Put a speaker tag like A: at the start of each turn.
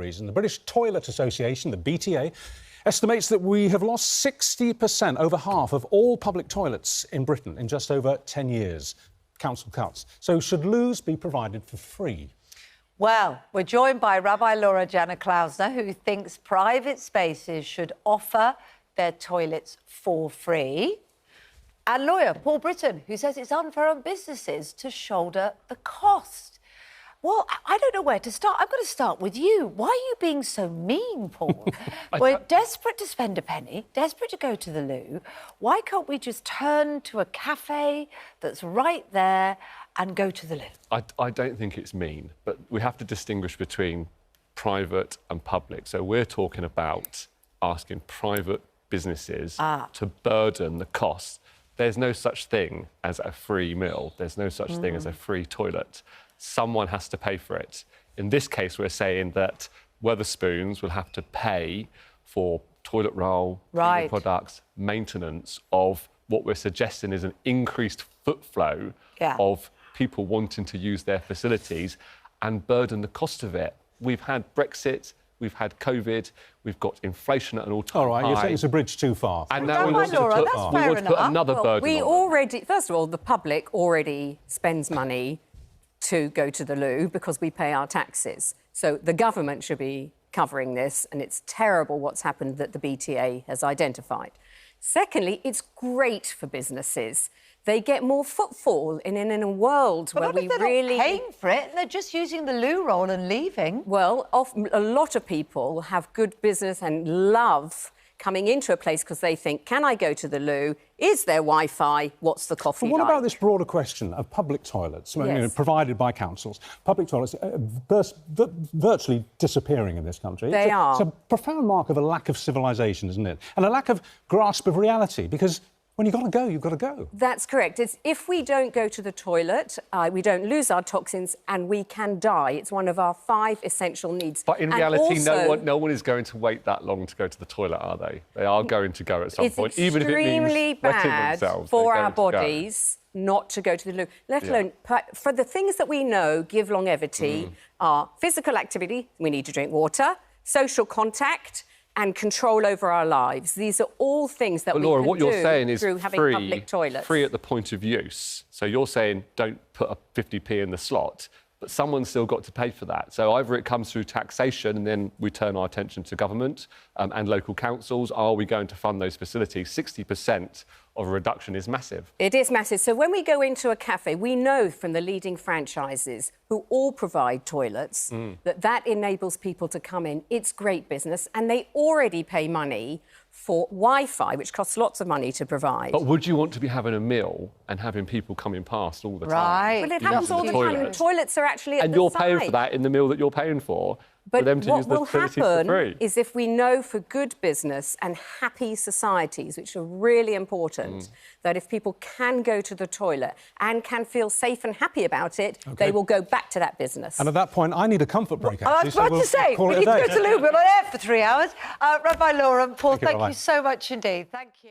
A: reason. The British Toilet Association, the BTA, estimates that we have lost 60%, over half, of all public toilets in Britain in just over 10 years. Council cuts. So should loos be provided for free?
B: Well, we're joined by Rabbi Janner-Klausner, who thinks private spaces should offer their toilets for free, and lawyer Paul Britton, who says it's unfair on businesses to shoulder the cost. Well, I don't know where to start. I'm going to start with you. Why are you being so mean, Paul? We're desperate to spend a penny, desperate to go to the loo. Why can't we just turn to a cafe that's right there and go to the loo?
C: I don't think it's mean, but we have to distinguish between private and public. So we're talking about asking private businesses to burden the costs. There's no such thing as a free meal. There's no such thing as a free toilet. Someone has to pay for it. In this case, we're saying that Wetherspoons will have to pay for toilet roll, products, maintenance of what we're suggesting is an increased foot flow of people wanting to use their facilities and burden the cost of it. We've had Brexit, we've had COVID, we've got inflation at an all-time high.
A: All right, you're saying it's a bridge too far.
C: And now we want to put another burden on them.
D: First of all, the public already spends money to go to the loo because we pay our taxes. So the government should be covering this, and it's terrible what's happened that the BTA has identified. Secondly, it's great for businesses. They get more footfall in a world where we really...
B: Not paying for it, and they're just using the loo roll and leaving.
D: Well, a lot of people have good business and love coming into a place because they think, can I go to the loo? Is there Wi-Fi? What's the coffee like?
A: What about this broader question of public toilets, provided by councils? Public toilets virtually disappearing in this country.
D: They are.
A: It's a profound mark of a lack of civilisation, isn't it? And a lack of grasp of reality, because when you've got to go, you've got to go. That's
D: correct. It's if we don't go to the toilet, we don't lose our toxins and we can die. It's one of our 5 essential needs.
C: But in reality, no one is going to wait that long to go to the toilet, are they? They are going to go at some point, even if it means wetting themselves.
D: For our bodies not to go to the loo, let alone for the things that we know give longevity are physical activity, we need to drink water, social contact, and control over our lives. These are all things that
C: Laura,
D: we can
C: what you're saying is
D: through having public toilets.
C: Free at the point of use. So you're saying don't put a 50p in the slot, but someone's still got to pay for that. So either it comes through taxation and then we turn our attention to government and local councils. Are we going to fund those facilities? 60% of a reduction is massive.
D: It is massive. So when we go into a cafe, we know from the leading franchises who all provide toilets that enables people to come in. It's great business, and they already pay money for Wi-Fi, which costs lots of money to provide.
C: But would you want to be having a meal and having people coming past all the time?
B: Right.
D: Well, it happens all the time. The toilets are actually at the side.
C: And you're paying for that in the meal that you're paying for.
D: But
C: for them to use the facilities for free.
D: what will happen is if we know for good business and happy societies, which are really important, that if people can go to the toilet and can feel safe and happy about it, they will go back to that business.
A: And at that point, I need a comfort break,
B: I was about to say, we need to go to the loo. We're on air for 3 hours. Rabbi Laura and Paul, thank you so much indeed. Thank you.